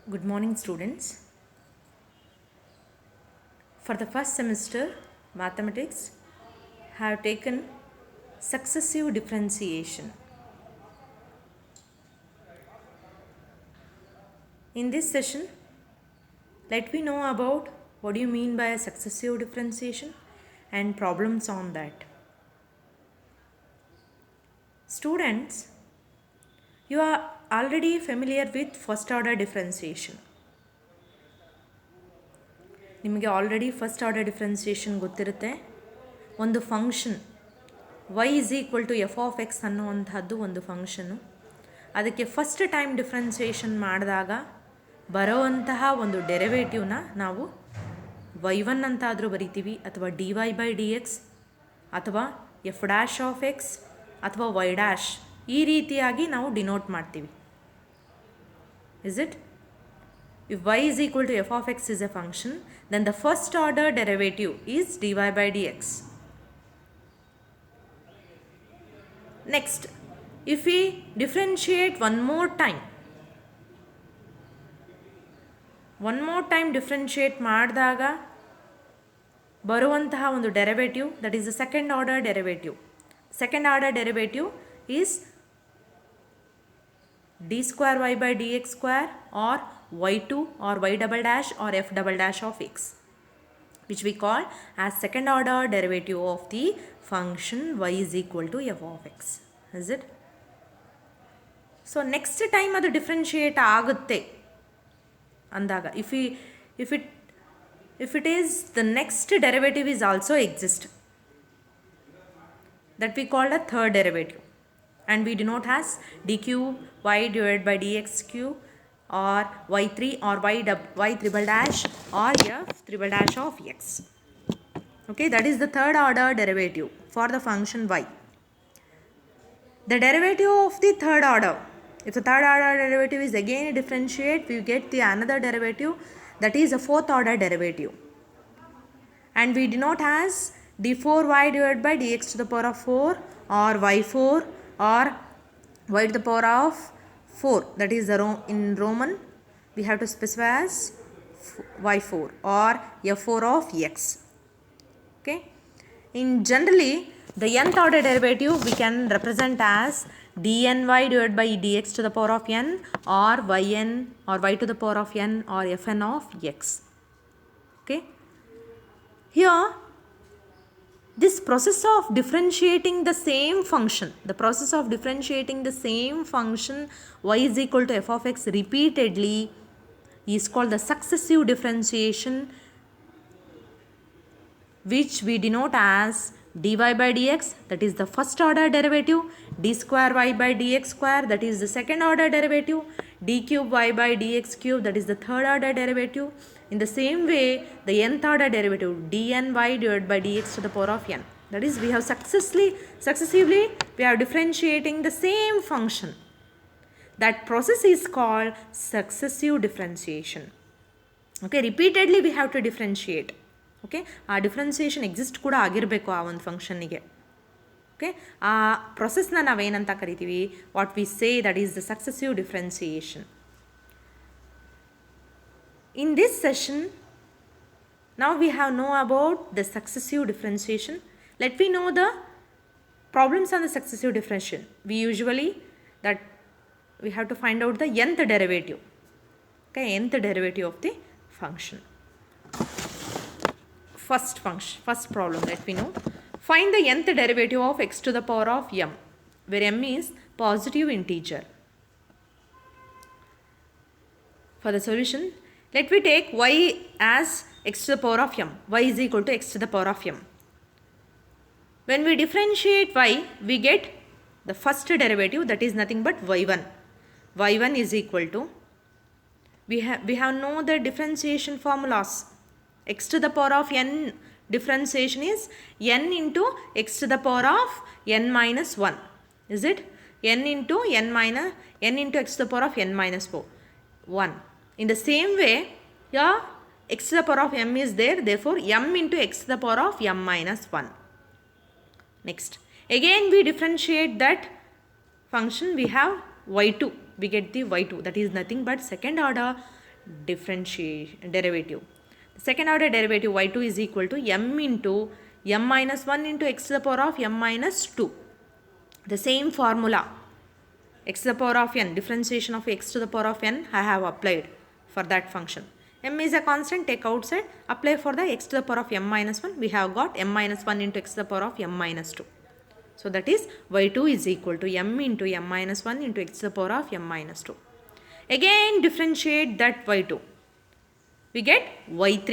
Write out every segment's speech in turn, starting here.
Good morning, students. For the first semester, mathematics have taken successive differentiation. In this session, let me know about what do you mean by a successive differentiation and problems on that. Students, you are already familiar with first order differentiation. ನಿಮಗೆ already first order differentiation ಗೊತ್ತಿರುತ್ತೆ. ಒಂದು function y is equal to f of x ಅನ್ನುವಂಥದ್ದು ಒಂದು function. ಅದಕ್ಕೆ first time differentiation ಮಾಡಿದಾಗ ಬರೋವಂತಹ ಒಂದು ಡೆರಿವೇಟಿವ್ನ ನಾವು y1 ಅಂತಾದರೂ ಬರಿತೀವಿ, ಅಥವಾ dy ಬೈ ಡಿ ಎಕ್ಸ್, ಅಥವಾ ಎಫ್ ಡ್ಯಾಶ್ ಆಫ್ ಎಕ್ಸ್, ಅಥವಾ ವೈ ಡ್ಯಾಶ್, ಈ ರೀತಿಯಾಗಿ ನಾವು ಡಿನೋಟ್ ಮಾಡ್ತೀವಿ. Is it? If y is equal to f of x is a function, then the first order derivative is dy by dx. Next, if we differentiate one more time differentiate ಮಾಡಿದಾಗ ಬರುವಂತಹ ಒಂದು derivative, that is the second order derivative. Second order derivative is d square y by dx square, or y2 or y double dash or f double dash of x, which we call as second order derivative of the function y is equal to f of x. Is it? So next time ಅದು differentiate ಆಗುತ್ತೆ ಅಂದಾಗ, if it is the next derivative is also exist, that we call a third derivative, and we denote as d cube y divided by dx cube, or y3 or y triple dash or f triple dash of x. Okay, that is the third order derivative for the function y. The derivative of the third order, if the third order derivative is again differentiate, we get the another derivative, that is a fourth order derivative, and we denote as d4y divided by dx to the power of 4, or y4 or y to the power of 4, that is in Roman we have to specify as y4 or f4 of x. Okay, in generally the nth order derivative we can represent as dny divided by dx to the power of n, or yn or y to the power of n, or fn of x. Okay, here this process of differentiating the same function, y is equal to f of x repeatedly is called the successive differentiation, which we denote as dy by dx, that is the first order derivative, d square y by dx square, that is the second order derivative, d cube y by dx cube, that is the third order derivative. In the same way, the nth order derivative dny divided by dx to the power of n, that is we have successively we are differentiating the same function. That process is called successive differentiation. Okay, repeatedly we have to differentiate. Okay, ಆ differentiation exist ಕೂಡ ಆಗಿರಬೇಕು ಆ ಒಂದು ಫಂಕ್ಷನ್ನಿಗೆ. Okay, ಆ ಪ್ರೊಸೆಸ್ನ ನಾವೇನಂತ ಕರಿತೀವಿ, what we say that is the successive differentiation. In this session, now we have know about the successive differentiation. Let me know the problems on the successive differentiation. We usually that we have to find out the nth derivative. Okay, nth derivative of the function. First problem, let me know. Find the nth derivative of x to the power of m, where m is positive integer. For the solution, let me take y as x to the power of m. Y is equal to x to the power of m. When we differentiate y, we get the first derivative, that is nothing but y1. y1 is equal to, we have know the differentiation formulas. X to the power of n differentiation is n into x to the power of n minus 1. Is it? n into x to the power of n minus 1. In the same way, yeah, x to the power of m is there, therefore m into x to the power of m minus 1. Next, again we differentiate that function, we have y2, we get the y2, that is nothing but second order derivative. The second order derivative y2 is equal to m into m minus 1 into x to the power of m minus 2. The same formula, x to the power of n, differentiation of x to the power of n, I have applied for that function. M is a constant, take outside, apply for the x to the power of m minus 1. We have got m minus 1 into x to the power of m minus 2. So that is y2 is equal to m into m minus 1 into x to the power of m minus 2. Again differentiate that y2. We get y3.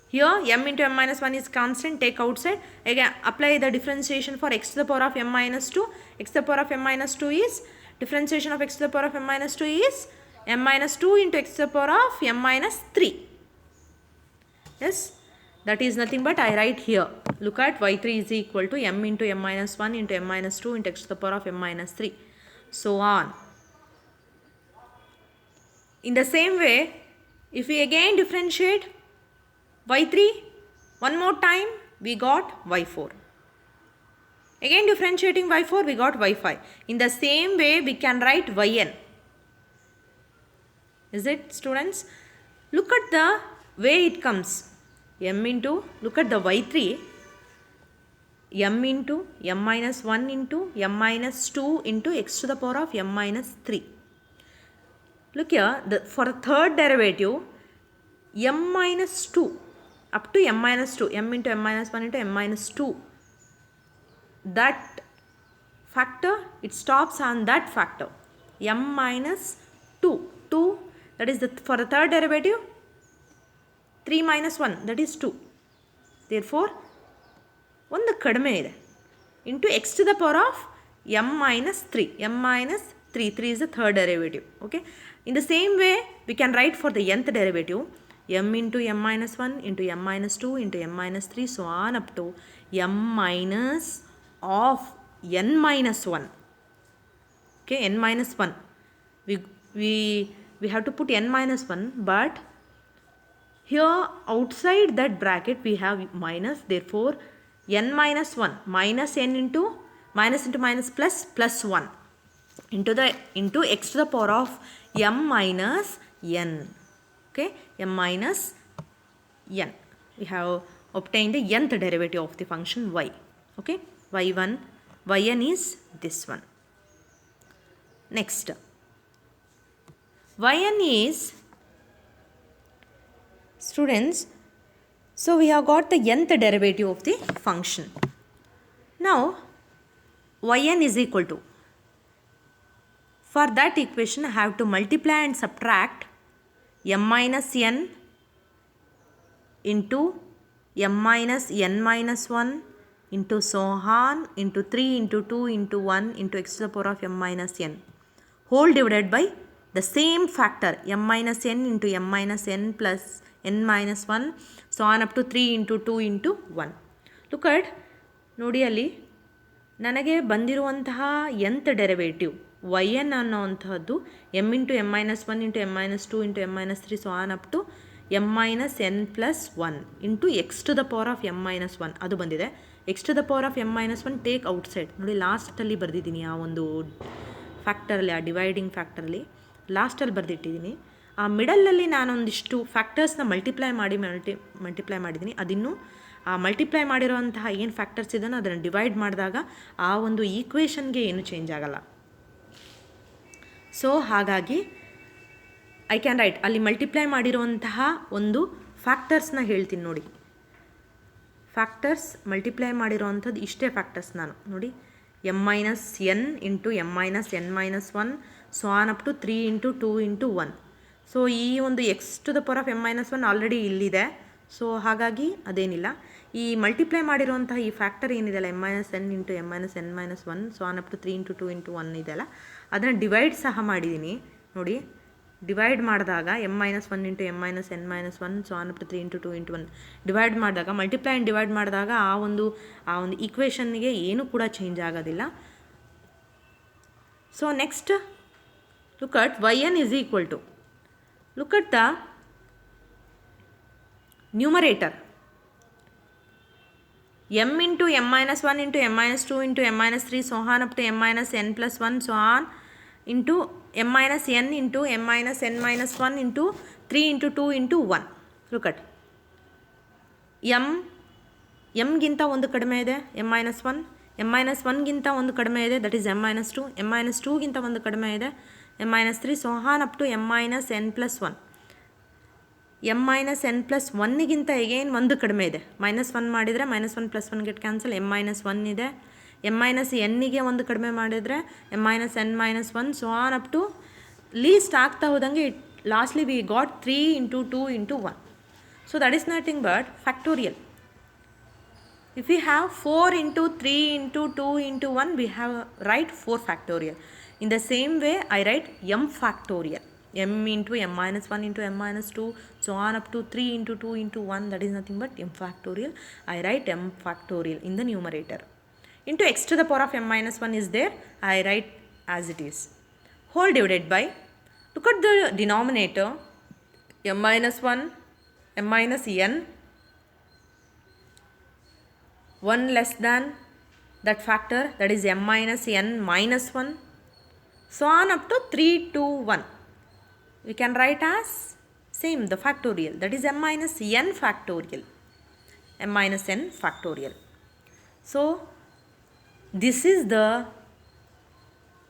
Here m into m minus 1 is constant, take outside. Again apply the differentiation for x to the power of m minus 2. X to the power of m minus 2 is, differentiation of x to the power of m minus 2 is m minus 2 into x to the power of m minus 3. Yes, that is nothing but I write here. Look at y3 is equal to m into m minus 1 into m minus 2 into x to the power of m minus 3. So on. In the same way, if we again differentiate y3 one more time, we got y4. Again differentiating y4, we got y5. In the same way, we can write yn. Is it, students? Look at the way it comes. M into, look at the y3, m into m minus 1 into m minus 2 into x to the power of m minus 3. Look here, for the third derivative, m minus 2 up to m minus 2, m into m minus 1 into m minus 2. That factor, it stops on that factor, m minus 2. 2, that is for the third derivative, 3 minus 1, that is 2. Therefore, ಒಂದು ಕಡಿಮೆ ಇದೆ into x to the power of m minus 3. m minus 3. 3 is the third derivative. Okay. In the same way, we can write for the nth derivative, m into m minus 1 into m minus 2 into m minus 3, so on up to m minus of n minus 1. Okay, n minus 1. We have to put n minus 1, but here outside that bracket we have minus, therefore n minus 1 minus n into minus plus 1 into x to the power of m minus n. Okay, m minus n. We have obtained the nth derivative of the function y. Okay, yn is this one. Next, yn is, students, so we have got the nth derivative of the function. Now yn is equal to, for that equation I have to multiply and subtract m minus n into m minus n minus 1 into so on into 3 into 2 into 1 into x to the power of m minus n, whole divided by the same factor m minus n into m minus n plus n minus 1, so on up to 3 into 2 into 1. Look at, ನೋಡಿ ಅಲ್ಲಿ ನನಗೆ ಬಂದಿರುವಂತಹ nth derivative yn ಅನ್ನೋವಂಥದ್ದು m into m minus 1 into m minus 2 into m minus 3, so on up to m minus n plus 1 into x to the power of m minus 1 ಅದು ಬಂದಿದೆ. x to the power of m minus 1 take outside. ನೋಡಿ ಲಾಸ್ಟಲ್ಲಿ ಬರೆದಿದ್ದೀನಿ, ಆ ಒಂದು ಫ್ಯಾಕ್ಟರಲ್ಲಿ, ಆ dividing ಫ್ಯಾಕ್ಟರಲ್ಲಿ ಲಾಸ್ಟಲ್ಲಿ ಬರೆದಿಟ್ಟಿದ್ದೀನಿ. ಆ ಮಿಡಲಲ್ಲಿ ನಾನೊಂದಿಷ್ಟು ಫ್ಯಾಕ್ಟರ್ಸ್ನ ಮಲ್ಟಿಪ್ಲೈ ಮಾಡಿದ್ದೀನಿ. ಅದಿನ್ನೂ ಆ ಮಲ್ಟಿಪ್ಲೈ ಮಾಡಿರೋಂತಹ ಏನು ಫ್ಯಾಕ್ಟರ್ಸ್ ಇದನ್ನು ಅದನ್ನು ಡಿವೈಡ್ ಮಾಡಿದಾಗ ಆ ಒಂದು ಈಕ್ವೇಷನ್ಗೆ ಏನು ಚೇಂಜ್ ಆಗಲ್ಲ. ಸೊ ಹಾಗಾಗಿ ಐ ಕ್ಯಾನ್ ರೈಟ್, ಅಲ್ಲಿ ಮಲ್ಟಿಪ್ಲೈ ಮಾಡಿರುವಂತಹ ಒಂದು ಫ್ಯಾಕ್ಟರ್ಸ್ನ ಹೇಳ್ತೀನಿ ನೋಡಿ. ಫ್ಯಾಕ್ಟರ್ಸ್ ಮಲ್ಟಿಪ್ಲೈ ಮಾಡಿರೋವಂಥದ್ದು ಇಷ್ಟೇ ಫ್ಯಾಕ್ಟರ್ಸ್ ನಾನು ನೋಡಿ, m minus n into m minus n minus 1, so on up to 3 into 2 into 1. So ಈ ಒಂದು x to the power of m minus 1 already ಇಲ್ಲಿದೆ, ಸೊ ಹಾಗಾಗಿ ಅದೇನಿಲ್ಲ. ಈ ಮಲ್ಟಿಪ್ಲೈ ಮಾಡಿರುವಂತಹ ಈ ಫ್ಯಾಕ್ಟರ್ ಏನಿದೆಯಲ್ಲ m minus n into m minus n minus 1, so on up to 3 into 2 into 1 ಇದೆಯಲ್ಲ, ಅದನ್ನು ಡಿವೈಡ್ ಸಹ ಮಾಡಿದ್ದೀನಿ ನೋಡಿ. ಡಿವೈಡ್ ಮಾಡಿದಾಗ m minus 1 into m minus n minus 1, so on up to 3 into 2 into 1 divide ಮಾಡಿದಾಗ, multiply and divide ಮಾಡಿದಾಗ ಆ ಒಂದು ಈಕ್ವೇಷನ್ಗೆ ಏನೂ ಕೂಡ ಚೇಂಜ್ ಆಗೋದಿಲ್ಲ. So next look at yn is equal to, look at the numerator, m into m minus 1 into m minus 2 into m minus 3, so on up to m minus n plus 1, so on into m minus n into m minus n minus 1 into 3 into 2 into 1. Look at m ಗಿಂತ ಒಂದು ಕಡಿಮೆ ಇದೆ m minus 1, m minus 1 ಗಿಂತ ಒಂದು ಕಡಿಮೆ ಇದೆ, that is m minus 2, m minus 2 ಗಿಂತ ಒಂದು ಕಡಿಮೆ ಇದೆ m minus 3, so on up to m minus n plus 1. m minus n plus 1 ಗಿಂತ again ಒಂದು ಕಡಿಮೆ ಇದೆ, minus 1 ಮಾಡಿದರೆ minus 1 plus 1 get cancel, m minus 1 ಇದೆ, m minus n ಗೆ ಒಂದು ಕಡಿಮೆ ಮಾಡಿದರೆ m minus n minus 1, so on up to least ಆಗ್ತಾ ಹೋದಂಗೆ lastly we got 3 into 2 into 1. So that is nothing but factorial. If we have 4 into 3 into 2 into 1, we have write 4 factorial. In the same way, I write m factorial. m into m minus 1 into m minus 2, so on up to 3 into 2 into 1, that is nothing but m factorial. I write m factorial in the numerator. Into x to the power of m minus 1 is there, I write as it is. Whole divided by, look at the denominator, m minus 1, m minus n, 1 less than that factor, that is m minus n minus 1, so on up to 3 to 1. We can write as same the factorial, that is m minus n factorial, m minus n factorial. So this is the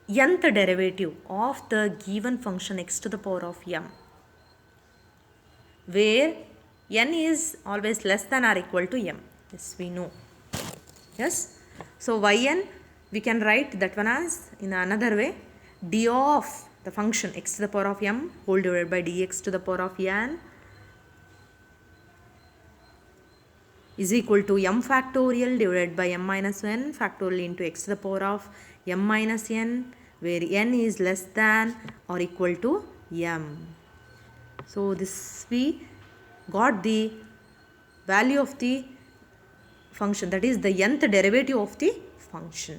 nth derivative of the given function x to the power of m, where n is always less than or equal to m. Yes, we know. Yes, so yn we can write that one as in another way, d of the function x to the power of m whole divided by dx to the power of n is equal to m factorial divided by m minus n factorial into x to the power of m minus n, where n is less than or equal to m. So this we got the value of the function, that is the nth derivative of the function.